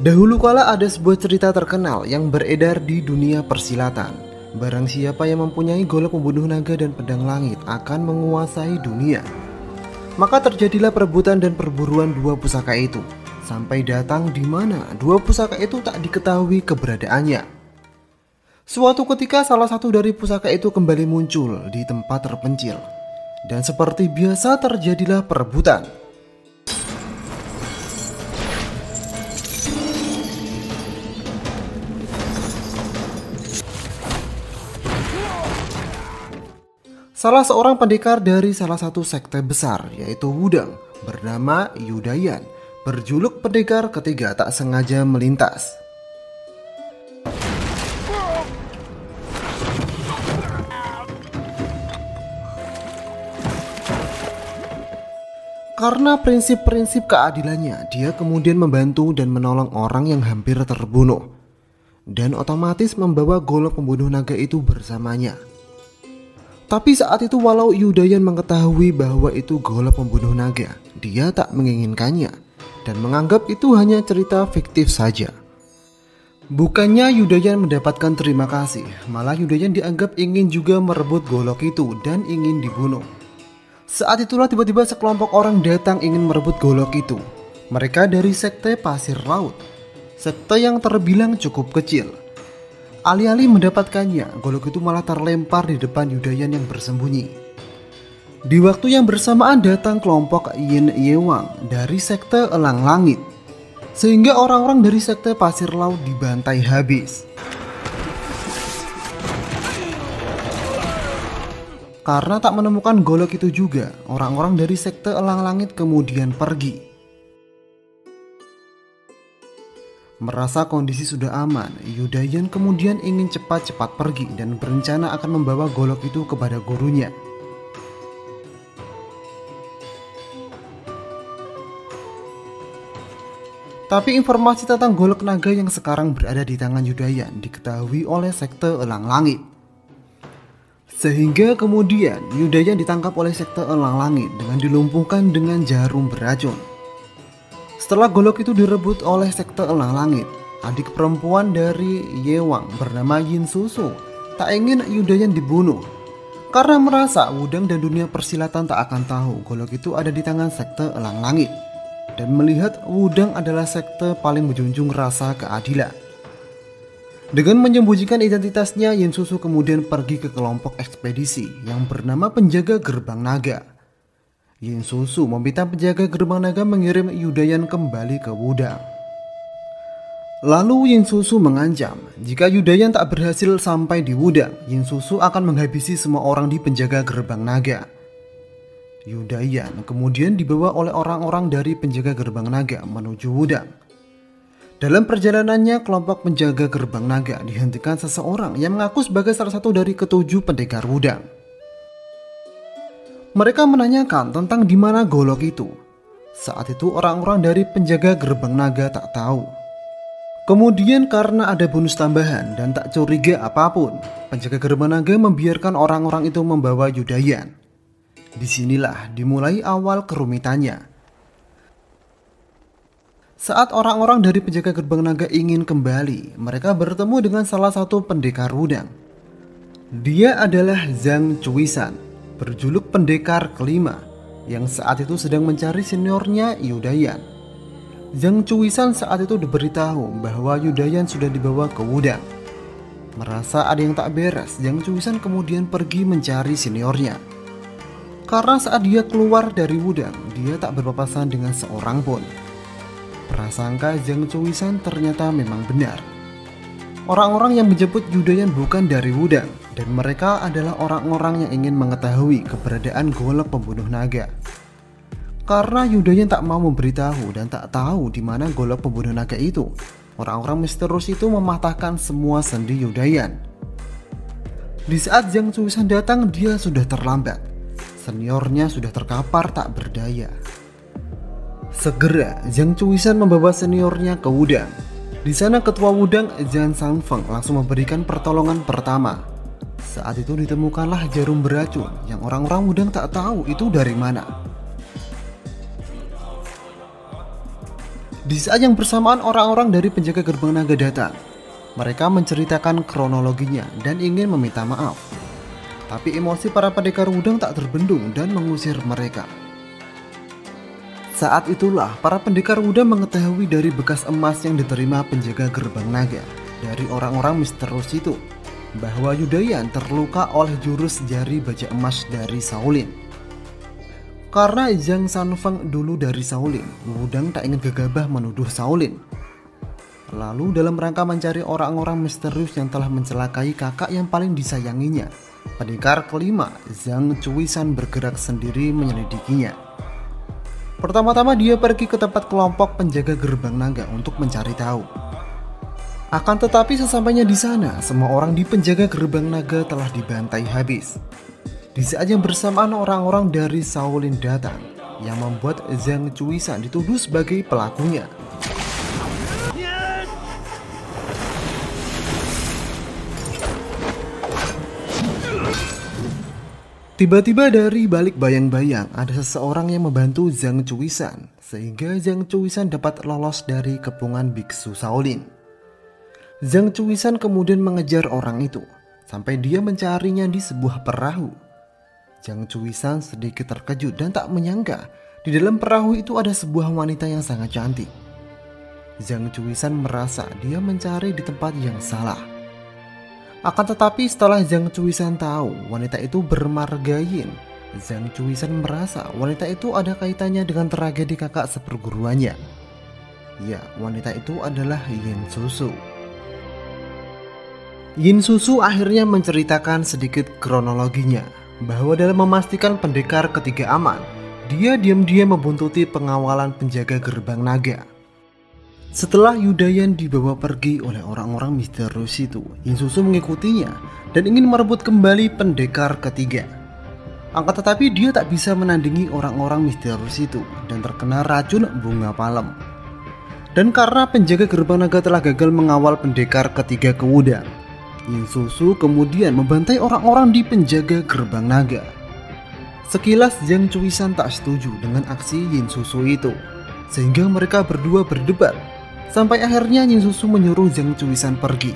Dahulu kala ada sebuah cerita terkenal yang beredar di dunia persilatan. Barang siapa yang mempunyai golok pembunuh naga dan pedang langit akan menguasai dunia. Maka terjadilah perebutan dan perburuan dua pusaka itu, sampai datang di mana dua pusaka itu tak diketahui keberadaannya. Suatu ketika salah satu dari pusaka itu kembali muncul di tempat terpencil, dan seperti biasa terjadilah perebutan. Salah seorang pendekar dari salah satu sekte besar, yaitu Wudang, bernama Yudayan, berjuluk pendekar ketiga tak sengaja melintas. Karena prinsip-prinsip keadilannya, dia kemudian membantu dan menolong orang yang hampir terbunuh, dan otomatis membawa golok pembunuh naga itu bersamanya. Tapi saat itu walau Yudayan mengetahui bahwa itu golok pembunuh naga, dia tak menginginkannya dan menganggap itu hanya cerita fiktif saja. Bukannya Yudayan mendapatkan terima kasih, malah Yudayan dianggap ingin juga merebut golok itu dan ingin dibunuh. Saat itulah tiba-tiba sekelompok orang datang ingin merebut golok itu. Mereka dari sekte Pasir Laut, sekte yang terbilang cukup kecil. Alih-alih mendapatkannya, golok itu malah terlempar di depan Yudayan yang bersembunyi. Di waktu yang bersamaan datang kelompok Yin Yewang dari sekte Elang Langit, sehingga orang-orang dari sekte Pasir Laut dibantai habis. Karena tak menemukan golok itu juga, orang-orang dari sekte Elang Langit kemudian pergi. Merasa kondisi sudah aman, Yudayan kemudian ingin cepat-cepat pergi dan berencana akan membawa golok itu kepada gurunya. Tapi informasi tentang golok naga yang sekarang berada di tangan Yudayan diketahui oleh sekte Elang Langit. Sehingga kemudian Yudayan ditangkap oleh sekte Elang Langit dengan dilumpuhkan dengan jarum beracun. Setelah golok itu direbut oleh sekte Elang Langit, adik perempuan dari Yewang bernama Yin Susu tak ingin Yudayan dibunuh karena merasa Wudang dan dunia persilatan tak akan tahu golok itu ada di tangan sekte Elang Langit, dan melihat Wudang adalah sekte paling menjunjung rasa keadilan. Dengan menyembunyikan identitasnya, Yin Susu kemudian pergi ke kelompok ekspedisi yang bernama Penjaga Gerbang Naga. Yin Susu meminta penjaga gerbang naga mengirim Yudayan kembali ke Wudang. Lalu Yin Susu mengancam jika Yudayan tak berhasil sampai di Wudang, Yin Susu akan menghabisi semua orang di penjaga gerbang naga. Yudayan kemudian dibawa oleh orang-orang dari penjaga gerbang naga menuju Wudang. Dalam perjalanannya, kelompok penjaga gerbang naga dihentikan seseorang yang mengaku sebagai salah satu dari ketujuh pendekar Wudang. Mereka menanyakan tentang di mana golok itu. Saat itu orang-orang dari penjaga gerbang naga tak tahu. Kemudian karena ada bonus tambahan dan tak curiga apapun, penjaga gerbang naga membiarkan orang-orang itu membawa Yudayan. Disinilah dimulai awal kerumitannya. Saat orang-orang dari penjaga gerbang naga ingin kembali, mereka bertemu dengan salah satu pendekar Wudang. Dia adalah Zhang Cuisan, berjuluk pendekar kelima, yang saat itu sedang mencari seniornya Yudayan. Zhang Cuisan saat itu diberitahu bahwa Yudayan sudah dibawa ke Wudang. Merasa ada yang tak beres, Zhang Cuisan kemudian pergi mencari seniornya. Karena saat dia keluar dari Wudang, dia tak berpapasan dengan seorang pun. Prasangka Zhang Cuisan ternyata memang benar. Orang-orang yang menjemput Yudayan bukan dari Wudang, dan mereka adalah orang-orang yang ingin mengetahui keberadaan golok pembunuh naga. Karena Yudayan tak mau memberitahu dan tak tahu di mana golok pembunuh naga itu, orang-orang misterius itu mematahkan semua sendi Yudayan. Di saat Zhang Cuisan datang, dia sudah terlambat. Seniornya sudah terkapar tak berdaya. Segera Zhang Cuisan membawa seniornya ke Wudang. Di sana ketua Wudang Zhan Sanfeng langsung memberikan pertolongan pertama. Saat itu ditemukanlah jarum beracun yang orang-orang Wudang tak tahu itu dari mana. Di saat yang bersamaan orang-orang dari penjaga gerbang naga datang. Mereka menceritakan kronologinya dan ingin meminta maaf. Tapi emosi para pendekar udang tak terbendung dan mengusir mereka. Saat itulah para pendekar udang mengetahui dari bekas emas yang diterima penjaga gerbang naga dari orang-orang misterius itu, bahwa Yudayan terluka oleh jurus jari baja emas dari Shaolin. Karena Zhang Sanfeng dulu dari Shaolin, Wudang tak ingin gegabah menuduh Shaolin. Lalu dalam rangka mencari orang-orang misterius yang telah mencelakai kakak yang paling disayanginya, pendekar kelima Zhang Chuisan bergerak sendiri menyelidikinya. Pertama-tama dia pergi ke tempat kelompok penjaga gerbang naga untuk mencari tahu. Akan tetapi sesampainya di sana, semua orang di penjaga gerbang naga telah dibantai habis. Di saat yang bersamaan orang-orang dari Shaolin datang, yang membuat Zhang Chuisan dituduh sebagai pelakunya. Tiba-tiba dari balik bayang-bayang ada seseorang yang membantu Zhang Chuisan, sehingga Zhang Chuisan dapat lolos dari kepungan biksu Shaolin. Zhang Chuisan kemudian mengejar orang itu sampai dia mencarinya di sebuah perahu. Zhang Chuisan sedikit terkejut dan tak menyangka di dalam perahu itu ada sebuah wanita yang sangat cantik. Zhang Chuisan merasa dia mencari di tempat yang salah. Akan tetapi setelah Zhang Chuisan tahu wanita itu bermarga Yin, Zhang Chuisan merasa wanita itu ada kaitannya dengan tragedi kakak seperguruannya. Ya, wanita itu adalah Yin Susu. Yin Susu akhirnya menceritakan sedikit kronologinya, bahwa dalam memastikan pendekar ketiga aman, dia diam-diam membuntuti pengawalan penjaga gerbang naga. Setelah Yudayan dibawa pergi oleh orang-orang misterius itu, Yin Susu mengikutinya dan ingin merebut kembali pendekar ketiga. Akan tetapi dia tak bisa menandingi orang-orang misterius itu dan terkena racun bunga palem. Dan karena penjaga gerbang naga telah gagal mengawal pendekar ketiga ke Wudang, Yin Susu kemudian membantai orang-orang di penjaga gerbang naga. Sekilas Zhang Chuisan tak setuju dengan aksi Yin Susu itu, sehingga mereka berdua berdebat. Sampai akhirnya Yin Susu menyuruh Zhang Chuisan pergi.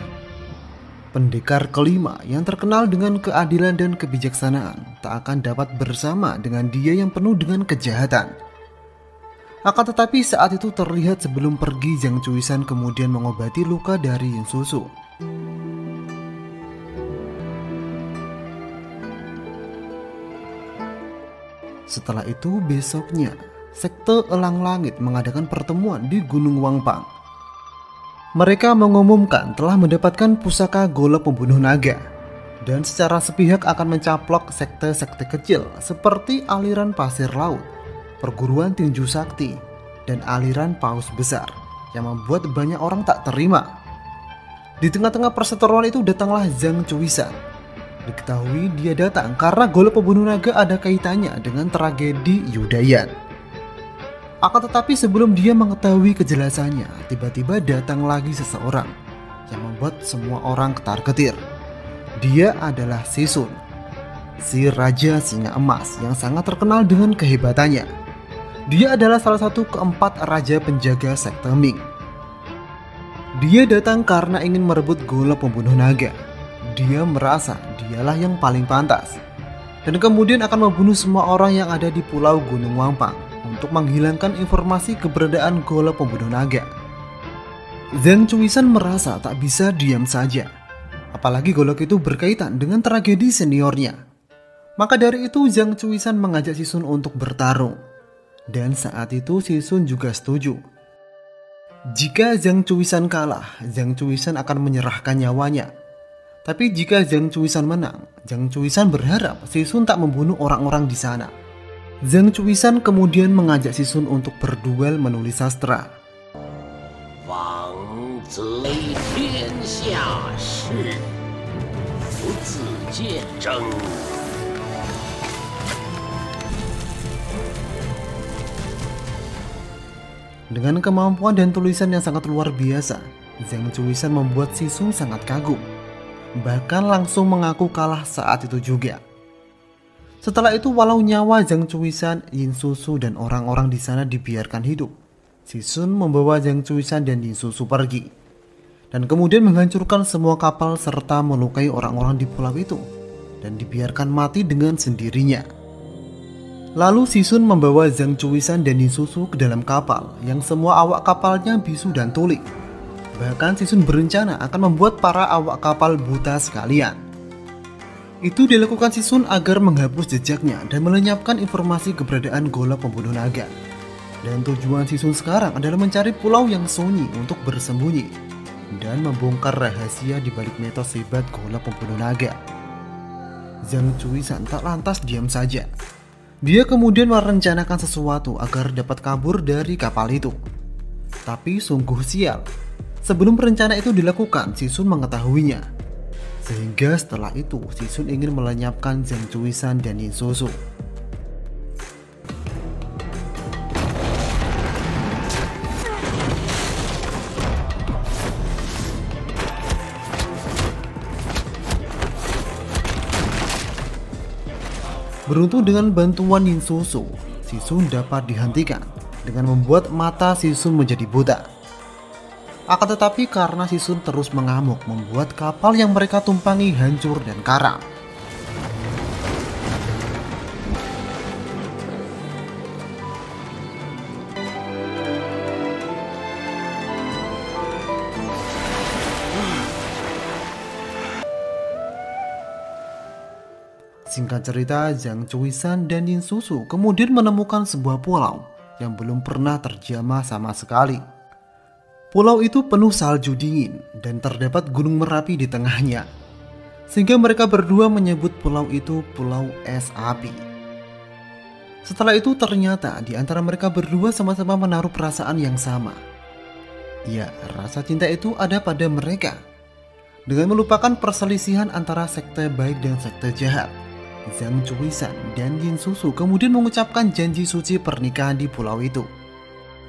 Pendekar kelima yang terkenal dengan keadilan dan kebijaksanaan tak akan dapat bersama dengan dia yang penuh dengan kejahatan. Akan tetapi saat itu terlihat sebelum pergi Zhang Chuisan kemudian mengobati luka dari Yin Susu. Setelah itu besoknya, sekte Elang Langit mengadakan pertemuan di Gunung Wangpang. Mereka mengumumkan telah mendapatkan pusaka golok pembunuh naga dan secara sepihak akan mencaplok sekte-sekte kecil seperti aliran pasir laut, perguruan tinju sakti, dan aliran paus besar yang membuat banyak orang tak terima. Di tengah-tengah perseteruan itu datanglah Zhang Chuisan. Diketahui dia datang karena golok pembunuh naga ada kaitannya dengan tragedi Yudayan. Akan tetapi sebelum dia mengetahui kejelasannya, tiba-tiba datang lagi seseorang yang membuat semua orang ketar-ketir. Dia adalah Sisun, si Raja Singa Emas yang sangat terkenal dengan kehebatannya. Dia adalah salah satu keempat raja penjaga sekte Ming. Dia datang karena ingin merebut golok pembunuh naga. Dia merasa dialah yang paling pantas, dan kemudian akan membunuh semua orang yang ada di pulau Gunung Wangpang untuk menghilangkan informasi keberadaan golok pembunuh naga. Zhang Chuisan merasa tak bisa diam saja, apalagi golok itu berkaitan dengan tragedi seniornya. Maka dari itu Zhang Chuisan mengajak Sisun untuk bertarung, dan saat itu Sisun juga setuju. Jika Zhang Chuisan kalah, Zhang Chuisan akan menyerahkan nyawanya. Tapi jika Zhang Chuisan menang, Zhang Chuisan berharap Sisun tak membunuh orang-orang di sana. Zhang Chuisan kemudian mengajak Sisun untuk berduel menulis sastra. Dengan kemampuan dan tulisan yang sangat luar biasa, Zhang Chuisan membuat Sisun sangat kagum. Bahkan langsung mengaku kalah saat itu juga. Setelah itu walau nyawa Zhang Chuisan, Yin Susu dan orang-orang di sana dibiarkan hidup, Si Sun membawa Zhang Chuisan dan Yin Susu pergi, dan kemudian menghancurkan semua kapal serta melukai orang-orang di pulau itu, dan dibiarkan mati dengan sendirinya. Lalu si Sun membawa Zhang Chuisan dan Yin Susu ke dalam kapal yang semua awak kapalnya bisu dan tuli. Bahkan si Sun berencana akan membuat para awak kapal buta sekalian. Itu dilakukan si Sun agar menghapus jejaknya dan melenyapkan informasi keberadaan golok pembunuh naga. Dan tujuan si Sun sekarang adalah mencari pulau yang sunyi untuk bersembunyi dan membongkar rahasia di balik mitos hebat golok pembunuh naga. Zhang Chuisan tak lantas diam saja. Dia kemudian merencanakan sesuatu agar dapat kabur dari kapal itu. Tapi sungguh sial, sebelum rencana itu dilakukan, si Sun mengetahuinya. Sehingga setelah itu, si Sun ingin melenyapkan Zhang Chuisan dan Yin Susu. Beruntung dengan bantuan Yin Susu, si Sun dapat dihentikan dengan membuat mata si Sun menjadi buta. Akan tetapi karena si Sun terus mengamuk, membuat kapal yang mereka tumpangi hancur dan karam. Singkat cerita, Zhang Chuisan dan Yin Susu kemudian menemukan sebuah pulau yang belum pernah terjamah sama sekali. Pulau itu penuh salju dingin dan terdapat gunung Merapi di tengahnya, sehingga mereka berdua menyebut pulau itu Pulau Es Api. Setelah itu ternyata di antara mereka berdua sama-sama menaruh perasaan yang sama. Ya, rasa cinta itu ada pada mereka. Dengan melupakan perselisihan antara sekte baik dan sekte jahat, Zhang Chuisan dan Yin Susu kemudian mengucapkan janji suci pernikahan di pulau itu.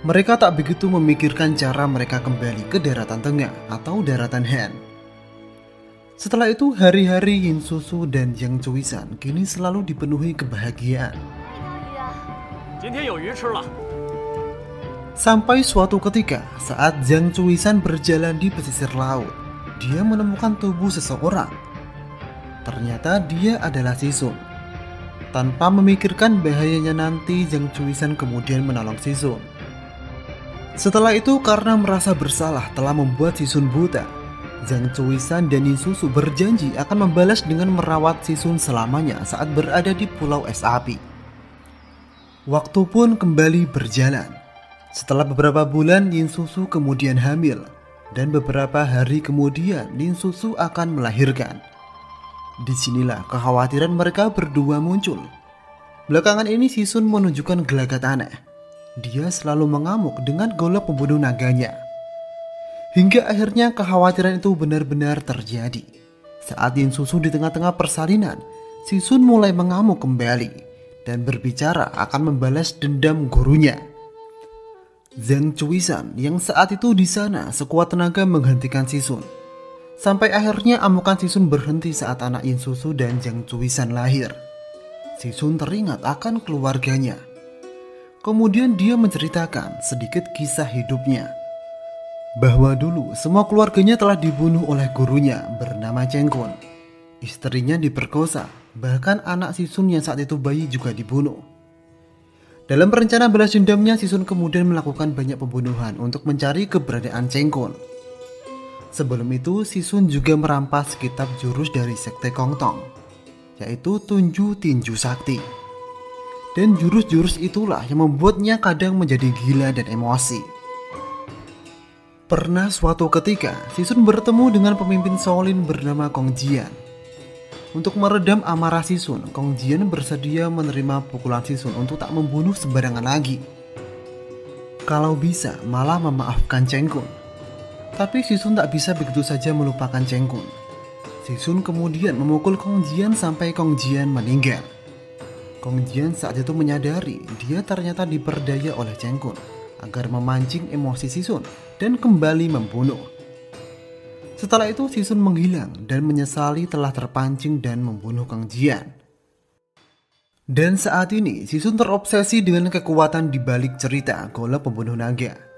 Mereka tak begitu memikirkan cara mereka kembali ke daratan tengah atau daratan Han. Setelah itu, hari-hari Yin Susu dan Zhang Chuisan kini selalu dipenuhi kebahagiaan. Sampai suatu ketika, saat Zhang Chuisan berjalan di pesisir laut, dia menemukan tubuh seseorang. Ternyata dia adalah si Sun. Tanpa memikirkan bahayanya nanti, Zhang Chuisan kemudian menolong si Sun. Setelah itu, karena merasa bersalah telah membuat si Sun buta, Zhang Chuisan dan Yin Susu berjanji akan membalas dengan merawat si Sun selamanya saat berada di Pulau Es Api. Waktu pun kembali berjalan. Setelah beberapa bulan, Yin Susu kemudian hamil, dan beberapa hari kemudian Yin Susu akan melahirkan. Disinilah kekhawatiran mereka berdua muncul. Belakangan ini si Sun menunjukkan gelagat aneh. Dia selalu mengamuk dengan golok pembunuh naganya. Hingga akhirnya kekhawatiran itu benar-benar terjadi. Saat Yin Susu di tengah-tengah persalinan, si Sun mulai mengamuk kembali dan berbicara akan membalas dendam gurunya. Zhang Chuisan yang saat itu di sana sekuat tenaga menghentikan si Sun. Sampai akhirnya amukan si Sun berhenti saat anak Yin Susu dan Zhang Chuisan lahir. Si Sun teringat akan keluarganya. Kemudian dia menceritakan sedikit kisah hidupnya. Bahwa dulu semua keluarganya telah dibunuh oleh gurunya bernama Cheng Kun. Istrinya diperkosa, bahkan anak si Sun yang saat itu bayi juga dibunuh. Dalam rencana balas dendamnya, si Sun kemudian melakukan banyak pembunuhan untuk mencari keberadaan Cheng Kun. Sebelum itu, si Sun juga merampas kitab jurus dari sekte Kong Tong, yaitu Tunju Tinju Sakti. Dan jurus-jurus itulah yang membuatnya kadang menjadi gila dan emosi. Pernah suatu ketika, si Sun bertemu dengan pemimpin Shaolin bernama Kong Jian. Untuk meredam amarah si Sun, Kong Jian bersedia menerima pukulan si Sun untuk tak membunuh sembarangan lagi. Kalau bisa, malah memaafkan Cheng Kun. Tapi si Sun tak bisa begitu saja melupakan Cheng Kun. Si Sun kemudian memukul Kong Jian sampai Kong Jian meninggal. Kong Jian saat itu menyadari dia ternyata diperdaya oleh Cheng Kun agar memancing emosi si Sun dan kembali membunuh. Setelah itu si Sun menghilang dan menyesali telah terpancing dan membunuh Kong Jian. Dan saat ini si Sun terobsesi dengan kekuatan di balik cerita golok pembunuh naga.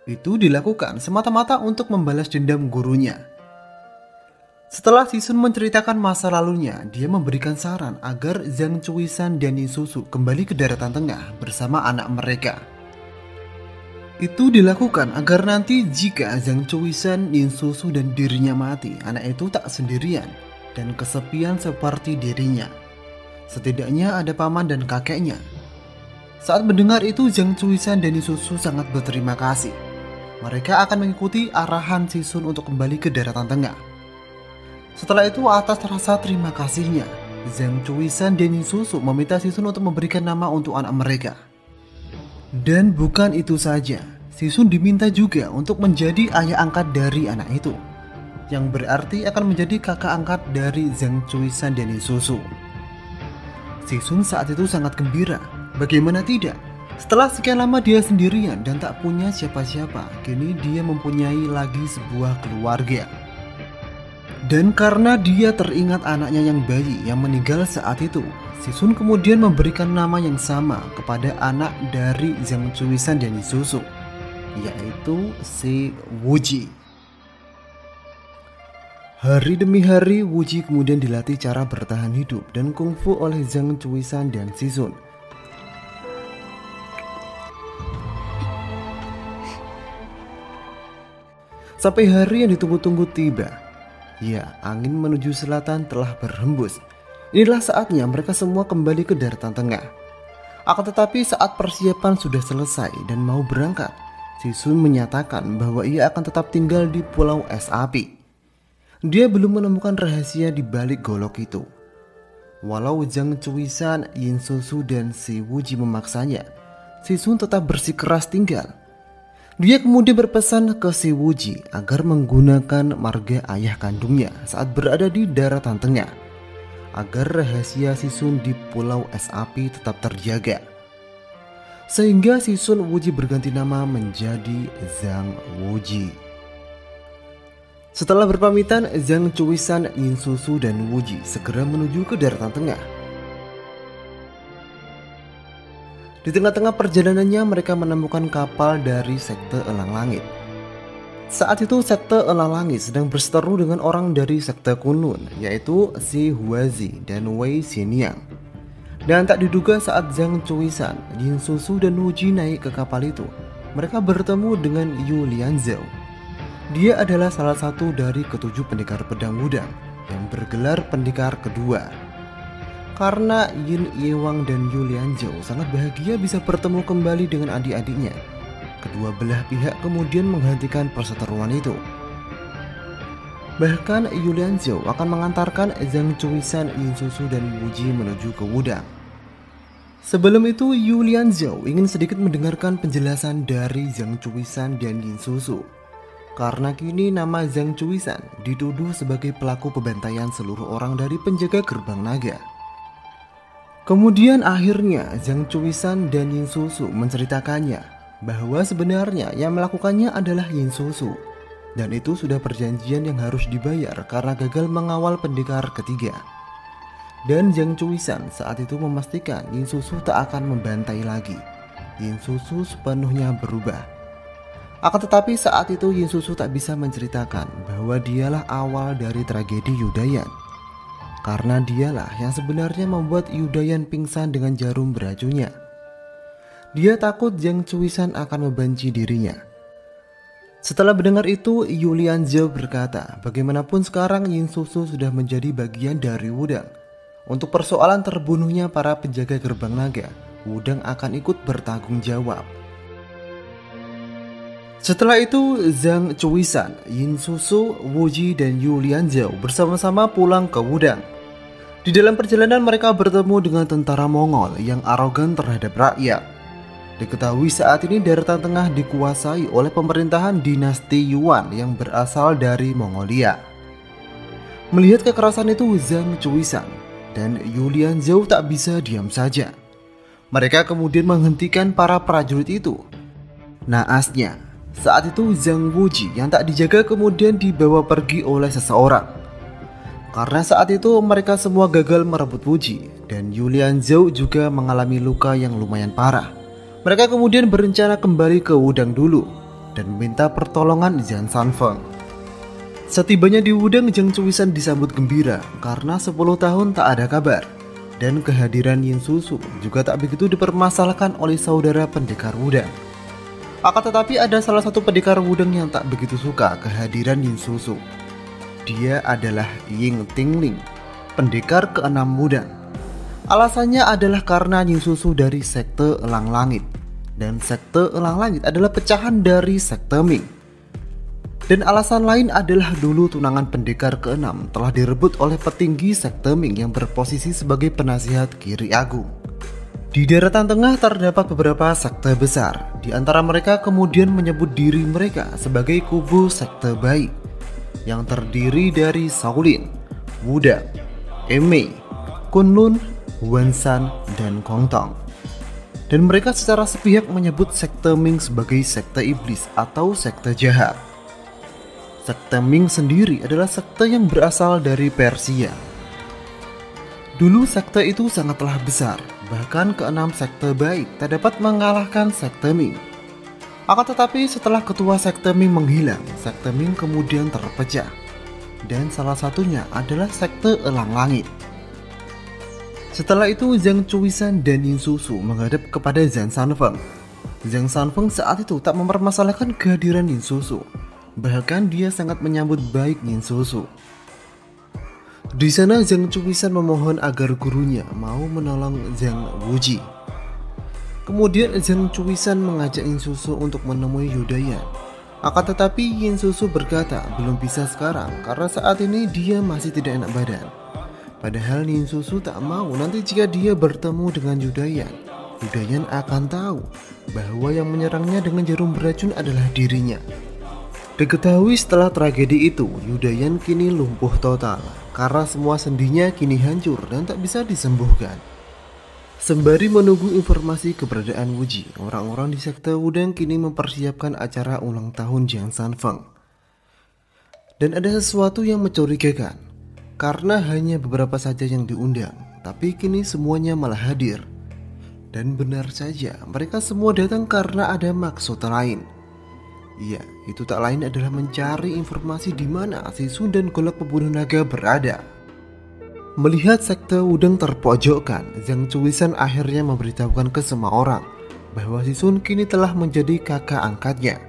Itu dilakukan semata-mata untuk membalas dendam gurunya. Setelah Sisun menceritakan masa lalunya, dia memberikan saran agar Zhang Chuisan dan Yin Susu kembali ke daratan tengah bersama anak mereka. Itu dilakukan agar nanti jika Zhang Chuisan, Yin Susu dan dirinya mati, anak itu tak sendirian dan kesepian seperti dirinya. Setidaknya ada paman dan kakeknya. Saat mendengar itu, Zhang Chuisan dan Yin Susu sangat berterima kasih. Mereka akan mengikuti arahan Sisun untuk kembali ke daratan tengah. Setelah itu, atas rasa terima kasihnya, Zhang Chuisan dan Yin Susu meminta Sisun untuk memberikan nama untuk anak mereka. Dan bukan itu saja, Sisun diminta juga untuk menjadi ayah angkat dari anak itu, yang berarti akan menjadi kakak angkat dari Zhang Chuisan dan Yin Susu. Sisun saat itu sangat gembira. Bagaimana tidak? Setelah sekian lama dia sendirian dan tak punya siapa-siapa, kini dia mempunyai lagi sebuah keluarga. Dan karena dia teringat anaknya yang bayi yang meninggal saat itu, Sisun kemudian memberikan nama yang sama kepada anak dari Zhang Chuisan dan Yin Susu, yaitu si Wuji. Hari demi hari, Wuji kemudian dilatih cara bertahan hidup dan kungfu oleh Zhang Chuisan dan Sisun. Sampai hari yang ditunggu-tunggu tiba. Ya, angin menuju selatan telah berhembus. Inilah saatnya mereka semua kembali ke daratan tengah. Akan tetapi saat persiapan sudah selesai dan mau berangkat, Sisun menyatakan bahwa ia akan tetap tinggal di Pulau Es Api. Dia belum menemukan rahasia di balik golok itu. Walau Zhang Chuisan, Yin Susu dan si Wuji memaksanya, Sisun tetap bersikeras tinggal. Dia kemudian berpesan ke si Wuji agar menggunakan marga ayah kandungnya saat berada di daratan tengah, agar rahasia Sisun di Pulau Es Api tetap terjaga. Sehingga Sisun Wuji berganti nama menjadi Zhang Wuji. Setelah berpamitan, Zhang Chuisan, Yin Susu dan Wuji segera menuju ke daratan tengah. Di tengah-tengah perjalanannya mereka menemukan kapal dari sekte Elang Langit. Saat itu sekte Elang Langit sedang berseteru dengan orang dari sekte Kunlun, yaitu si Huazi dan Wei Xinyang. Dan tak diduga saat Zhang Chuisan, Yin Susu dan Wuji naik ke kapal itu, mereka bertemu dengan Yu Lianzhou. Dia adalah salah satu dari ketujuh pendekar pedang Wudang yang bergelar pendekar kedua. Karena Yin Yewang dan Yu Lianzhou sangat bahagia bisa bertemu kembali dengan adik-adiknya, kedua belah pihak kemudian menghentikan perseteruan itu. Bahkan Yu Lianzhou akan mengantarkan Zhang Chuisan, Yin Susu dan Wuji menuju ke Wudang. Sebelum itu, Yu Lianzhou ingin sedikit mendengarkan penjelasan dari Zhang Chuisan dan Yin Susu. Karena kini nama Zhang Chuisan dituduh sebagai pelaku pembantaian seluruh orang dari penjaga gerbang naga. Kemudian akhirnya Zhang Chuisan dan Yin Susu menceritakannya bahwa sebenarnya yang melakukannya adalah Yin Susu, dan itu sudah perjanjian yang harus dibayar karena gagal mengawal pendekar ketiga. Dan Zhang Chuisan saat itu memastikan Yin Susu tak akan membantai lagi. Yin Susu sepenuhnya berubah. Akan tetapi saat itu Yin Susu tak bisa menceritakan bahwa dialah awal dari tragedi Yudayan. Karena dialah yang sebenarnya membuat Yudayan pingsan dengan jarum beracunnya. Dia takut Zhang Chuisan akan membenci dirinya. Setelah mendengar itu, Yu Lianzhou berkata, bagaimanapun sekarang Yin Susu sudah menjadi bagian dari Wudang. Untuk persoalan terbunuhnya para penjaga gerbang naga, Wudang akan ikut bertanggung jawab. Setelah itu, Zhang Chuisan, Yin Susu, Wuji dan Yu Lianzhou bersama-sama pulang ke Wudang. Di dalam perjalanan mereka bertemu dengan tentara Mongol yang arogan terhadap rakyat. Diketahui saat ini daratan tengah dikuasai oleh pemerintahan dinasti Yuan yang berasal dari Mongolia. Melihat kekerasan itu, Zhang Chuisan dan Yu Lianzhou tak bisa diam saja. Mereka kemudian menghentikan para prajurit itu. Naasnya, saat itu Zhang Wuji yang tak dijaga kemudian dibawa pergi oleh seseorang. Karena saat itu mereka semua gagal merebut Wuji, dan Yu Lianzhou juga mengalami luka yang lumayan parah. Mereka kemudian berencana kembali ke Wudang dulu. dan meminta pertolongan Zhang Sanfeng. Setibanya di Wudang, Zhang Chuisan disambut gembira karena 10 tahun tak ada kabar, dan kehadiran Yin Susu juga tak begitu dipermasalahkan oleh saudara pendekar Wudang. Akan tetapi ada salah satu pendekar Wudang yang tak begitu suka kehadiran Yin Susu. Dia adalah Ying Tingling, pendekar ke-6 Wudang. Alasannya adalah karena Yin Susu dari sekte Elang Langit, dan sekte Elang Langit adalah pecahan dari sekte Ming. Dan alasan lain adalah dulu tunangan pendekar ke-6 telah direbut oleh petinggi sekte Ming yang berposisi sebagai penasihat Kiri Agung. Di daratan tengah terdapat beberapa sekte besar. Di antara mereka kemudian menyebut diri mereka sebagai kubu sekte baik, yang terdiri dari Shaolin, Wudang, Emei, Kunlun, Huanshan, dan Gongtong. Dan mereka secara sepihak menyebut sekte Ming sebagai sekte iblis atau sekte jahat. Sekte Ming sendiri adalah sekte yang berasal dari Persia. Dulu sekte itu sangatlah besar, bahkan ke-6 sekte baik tak dapat mengalahkan sekte Ming. Akan tetapi setelah ketua sekte Ming menghilang, sekte Ming kemudian terpecah, dan salah satunya adalah sekte Elang Langit. Setelah itu Zhang Chuisan dan Yin Susu menghadap kepada Zhang Sanfeng. Zhang Sanfeng saat itu tak mempermasalahkan kehadiran Yin Susu. Bahkan dia sangat menyambut baik Yin Susu. Di sana Zhang Chuisan memohon agar gurunya mau menolong Zhang Wuji. Kemudian Zhang Chuisan mengajak Yin Susu untuk menemui Yudayan. Akan tetapi Yin Susu berkata belum bisa sekarang karena saat ini dia masih tidak enak badan. Padahal Yin Susu tak mau nanti jika dia bertemu dengan Yudayan, Yudayan akan tahu bahwa yang menyerangnya dengan jarum beracun adalah dirinya. Diketahui setelah tragedi itu, Yudayan kini lumpuh total karena semua sendinya kini hancur dan tak bisa disembuhkan. Sembari menunggu informasi keberadaan Wuji, orang-orang di sekte Wudang kini mempersiapkan acara ulang tahun Zhang Sanfeng. Dan ada sesuatu yang mencurigakan, karena hanya beberapa saja yang diundang, tapi kini semuanya malah hadir. Dan benar saja, mereka semua datang karena ada maksud lain. Iya, itu tak lain adalah mencari informasi di mana Si Sun dan golok pembunuh naga berada. Melihat sekte Wudang terpojokkan, Zhang Chuisan akhirnya memberitahukan ke semua orang bahwa Si Sun kini telah menjadi kakak angkatnya.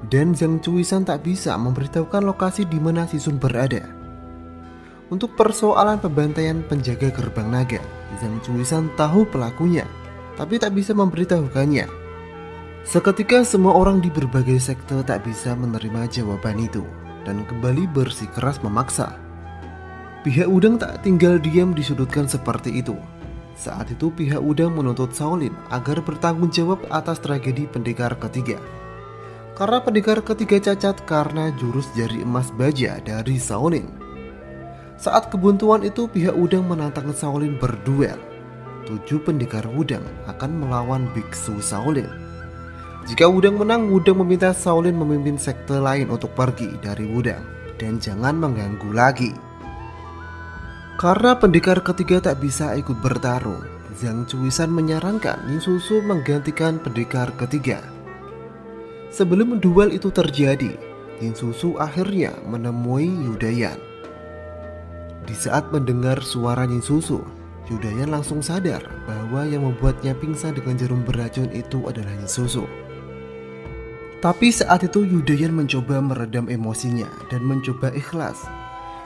Dan Zhang Chuisan tak bisa memberitahukan lokasi di mana Si Sun berada. Untuk persoalan pembantaian penjaga gerbang naga, Zhang Chuisan tahu pelakunya, tapi tak bisa memberitahukannya. Seketika semua orang di berbagai sekte tak bisa menerima jawaban itu dan kembali bersikeras memaksa. Pihak Wudang tak tinggal diam disudutkan seperti itu. Saat itu pihak Wudang menuntut Shaolin agar bertanggung jawab atas tragedi pendekar ketiga. Karena pendekar ketiga cacat karena jurus jari emas baja dari Shaolin. Saat kebuntuan itu pihak Wudang menantang Shaolin berduel. 7 pendekar Wudang akan melawan biksu Shaolin. Jika Wudang menang, Wudang meminta Shaolin memimpin sekte lain untuk pergi dari Wudang dan jangan mengganggu lagi. Karena pendekar ketiga tak bisa ikut bertarung, Zhang Chuisan menyarankan Yin Susu menggantikan pendekar ketiga. Sebelum duel itu terjadi, Yin Susu akhirnya menemui Yudayan. Di saat mendengar suara Yin Susu, Yudayan langsung sadar bahwa yang membuatnya pingsan dengan jarum beracun itu adalah Yin Susu. Tapi saat itu Yudayan mencoba meredam emosinya dan mencoba ikhlas.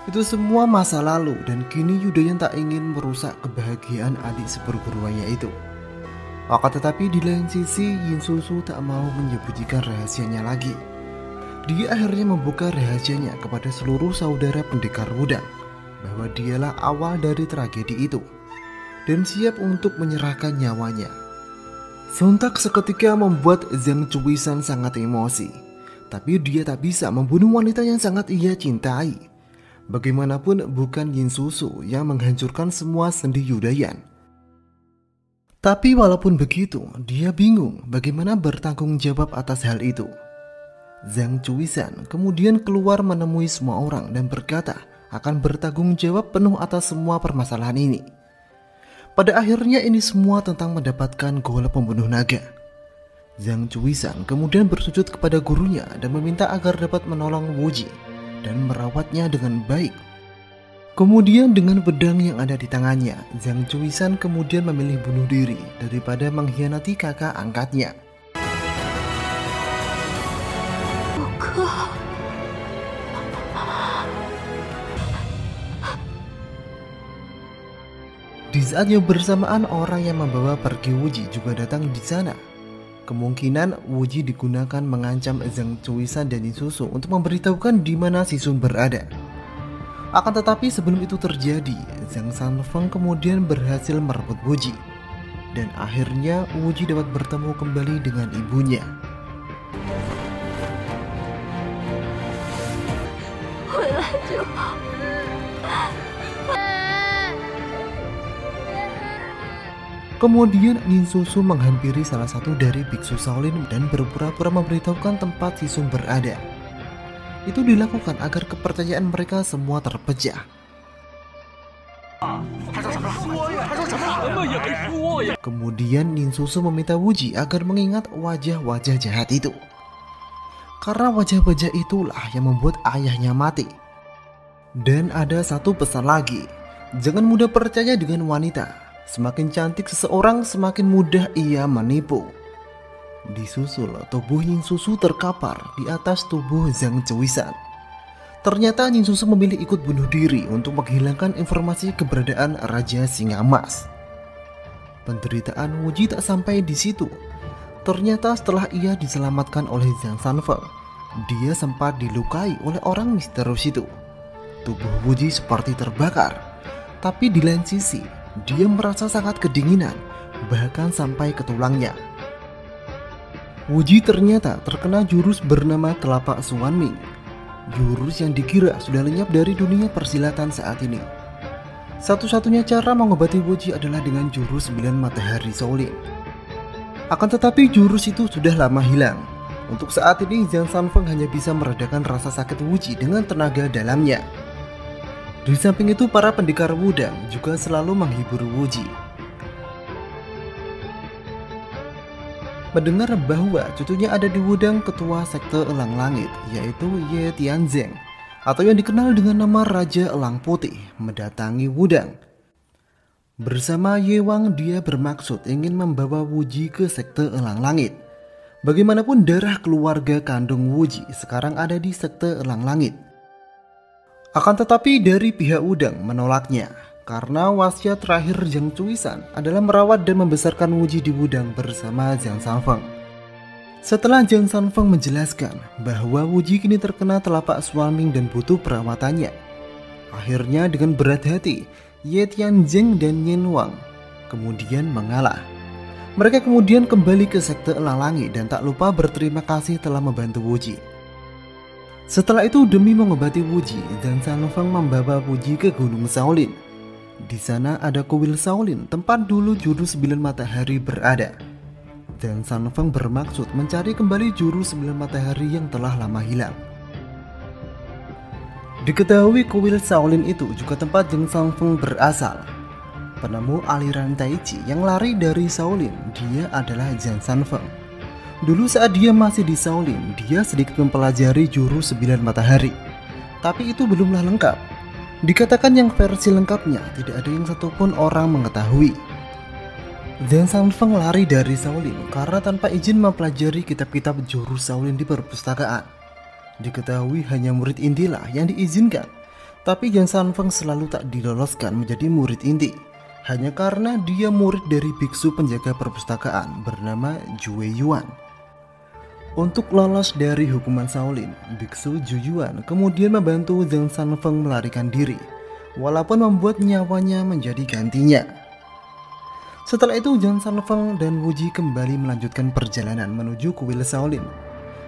Itu semua masa lalu dan kini Yudayan tak ingin merusak kebahagiaan adik seperguruannya itu. Akan tetapi di lain sisi Yin Susu tak mau menyembunyikan rahasianya lagi. Dia akhirnya membuka rahasianya kepada seluruh saudara pendekar Wudang bahwa dialah awal dari tragedi itu dan siap untuk menyerahkan nyawanya. Sontak seketika membuat Zhang Chuisan sangat emosi. Tapi dia tak bisa membunuh wanita yang sangat ia cintai. Bagaimanapun bukan Yin Susu yang menghancurkan semua sendi Yudayan. Tapi walaupun begitu, dia bingung bagaimana bertanggung jawab atas hal itu. Zhang Chuisan kemudian keluar menemui semua orang dan berkata akan bertanggung jawab penuh atas semua permasalahan ini. Pada akhirnya ini semua tentang mendapatkan golok pembunuh naga. Zhang Chuisan kemudian bersujud kepada gurunya dan meminta agar dapat menolong Wu Ji dan merawatnya dengan baik. Kemudian dengan pedang yang ada di tangannya, Zhang Chuisan kemudian memilih bunuh diri daripada mengkhianati kakak angkatnya. Di saat yang bersamaan, orang yang membawa pergi Wu Ji juga datang di sana. Kemungkinan Wu Ji digunakan mengancam Zhang Chuisan dan Yin Susu untuk memberitahukan di mana si Sun berada. Akan tetapi sebelum itu terjadi, Zhang Sanfeng kemudian berhasil merebut Wu Ji. Dan akhirnya Wu Ji dapat bertemu kembali dengan ibunya. Kemudian Yin Susu menghampiri salah satu dari biksu Shaolin dan berpura-pura memberitahukan tempat si Sun berada. Itu dilakukan agar kepercayaan mereka semua terpecah. Kemudian Yin Susu meminta Wu Ji agar mengingat wajah-wajah jahat itu. Karena wajah-wajah itulah yang membuat ayahnya mati. Dan ada satu pesan lagi, jangan mudah percaya dengan wanita. Semakin cantik seseorang, semakin mudah ia menipu. Disusul, tubuh Yin Susu terkapar di atas tubuh Zhang Chuisan. Ternyata Yin Susu memilih ikut bunuh diri untuk menghilangkan informasi keberadaan Raja Singa Emas. Penderitaan Wu Ji tak sampai di situ. Ternyata setelah ia diselamatkan oleh Zhang Sanfeng, dia sempat dilukai oleh orang misterius itu. Tubuh Wu Ji seperti terbakar, tapi di lain sisi dia merasa sangat kedinginan, bahkan sampai ke tulangnya. Wu Ji ternyata terkena jurus bernama Telapak Xuanming, jurus yang dikira sudah lenyap dari dunia persilatan saat ini. Satu-satunya cara mengobati Wu Ji adalah dengan jurus 9 matahari Shaolin. Akan tetapi jurus itu sudah lama hilang. Untuk saat ini Zhang Sanfeng hanya bisa meredakan rasa sakit Wu Ji dengan tenaga dalamnya. Di samping itu, para pendekar Wudang juga selalu menghibur Wu Ji. Mendengar bahwa cucunya ada di Wudang, ketua sekte Elang Langit, yaitu Ye Tianzeng, atau yang dikenal dengan nama Raja Elang Putih, mendatangi Wudang. Bersama Ye Wang, dia bermaksud ingin membawa Wu Ji ke sekte Elang Langit. Bagaimanapun darah keluarga kandung Wu Ji sekarang ada di sekte Elang Langit. Akan tetapi dari pihak Wudang menolaknya, karena wasiat terakhir Zhang Chuisan adalah merawat dan membesarkan Wu Ji di Wudang bersama Zhang Sanfeng. Setelah Zhang Sanfeng menjelaskan bahwa Wu Ji kini terkena telapak Xuanming dan butuh perawatannya, akhirnya dengan berat hati, Ye Tianzeng dan Yin Wang kemudian mengalah. Mereka kemudian kembali ke sekte Elang Langit dan tak lupa berterima kasih telah membantu Wu Ji. Setelah itu, demi mengobati Wu Ji, Zhang Sanfeng membawa Wu Ji ke Gunung Shaolin. Di sana ada kuil Shaolin, tempat dulu jurus 9 matahari berada. Zhang Sanfeng bermaksud mencari kembali jurus 9 matahari yang telah lama hilang. Diketahui kuil Shaolin itu juga tempat Zhang Sanfeng berasal. Penemu aliran Tai Chi yang lari dari Shaolin, dia adalah Zhang Sanfeng. Dulu saat dia masih di Shaolin, dia sedikit mempelajari jurus 9 matahari. Tapi itu belumlah lengkap. Dikatakan yang versi lengkapnya tidak ada yang satupun orang mengetahui. Zhang Sanfeng lari dari Shaolin karena tanpa izin mempelajari kitab-kitab jurus Shaolin di perpustakaan. Diketahui hanya murid intilah yang diizinkan. Tapi Zhang Sanfeng selalu tak diloloskan menjadi murid inti, hanya karena dia murid dari biksu penjaga perpustakaan bernama Jue Yuan. Untuk lolos dari hukuman Shaolin, biksu Ju Yuan kemudian membantu Zhang Sanfeng melarikan diri, walaupun membuat nyawanya menjadi gantinya. Setelah itu Zhang Sanfeng dan Wu Ji kembali melanjutkan perjalanan menuju kuil Shaolin.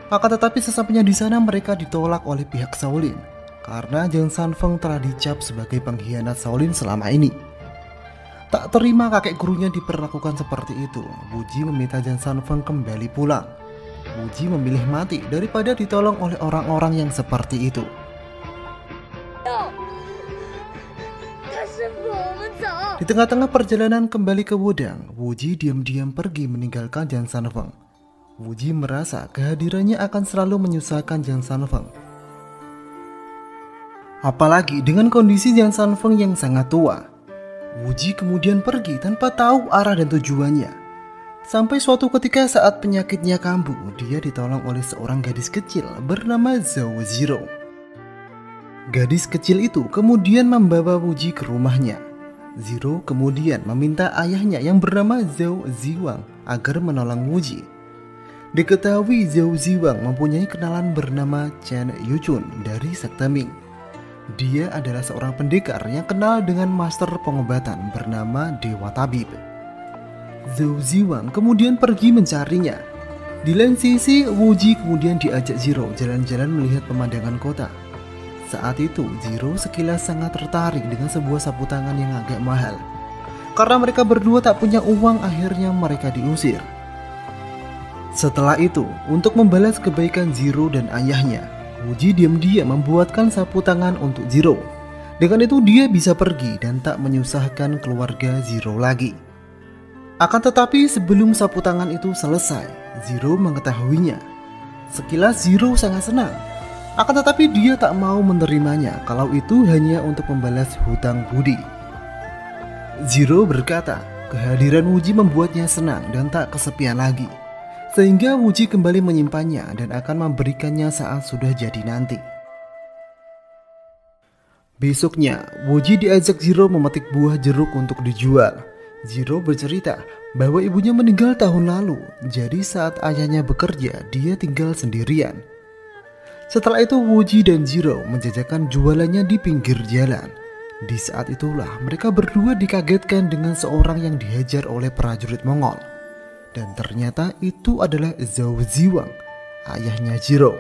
Akan tetapi sesampainya di sana mereka ditolak oleh pihak Shaolin karena Zhang Sanfeng telah dicap sebagai pengkhianat Shaolin selama ini. Tak terima kakek gurunya diperlakukan seperti itu, Wu Ji meminta Zhang Sanfeng kembali pulang. Wu Ji memilih mati daripada ditolong oleh orang-orang yang seperti itu. Di tengah-tengah perjalanan kembali ke Wudang, Wu Ji diam-diam pergi meninggalkan Zhang Sanfeng. Wuji merasa kehadirannya akan selalu menyusahkan Jiang Sanfeng. Apalagi dengan kondisi Jiang Sanfeng yang sangat tua. Wuji kemudian pergi tanpa tahu arah dan tujuannya. Sampai suatu ketika saat penyakitnya kambuh, dia ditolong oleh seorang gadis kecil bernama Zhao Ziro. Gadis kecil itu kemudian membawa Wuji ke rumahnya. Ziro kemudian meminta ayahnya yang bernama Zhao Ziwang agar menolong Wuji. Diketahui Zhao Ziwang mempunyai kenalan bernama Chen Yuchun dari sekte Ming. Dia adalah seorang pendekar yang kenal dengan master pengobatan bernama Dewa Tabib. Zhao Ziwang kemudian pergi mencarinya. Di lain sisi, Wuji kemudian diajak Ziro jalan-jalan melihat pemandangan kota. Saat itu, Ziro sekilas sangat tertarik dengan sebuah sapu tangan yang agak mahal. Karena mereka berdua tak punya uang, akhirnya mereka diusir. Setelah itu, untuk membalas kebaikan Ziro dan ayahnya, Wuji diam-diam membuatkan sapu tangan untuk Ziro. Dengan itu dia bisa pergi dan tak menyusahkan keluarga Ziro lagi. Akan tetapi sebelum sapu tangan itu selesai, Ziro mengetahuinya. Sekilas Ziro sangat senang. Akan tetapi dia tak mau menerimanya kalau itu hanya untuk membalas hutang budi. Ziro berkata, kehadiran Wuji membuatnya senang dan tak kesepian lagi. Sehingga Wuji kembali menyimpannya dan akan memberikannya saat sudah jadi nanti. Besoknya, Wuji diajak Ziro memetik buah jeruk untuk dijual. Ziro bercerita bahwa ibunya meninggal tahun lalu, jadi saat ayahnya bekerja, dia tinggal sendirian. Setelah itu Wuji dan Ziro menjajakan jualannya di pinggir jalan. Di saat itulah mereka berdua dikagetkan dengan seorang yang dihajar oleh prajurit Mongol. Dan ternyata itu adalah Zhao Ziwang, ayahnya Ziro.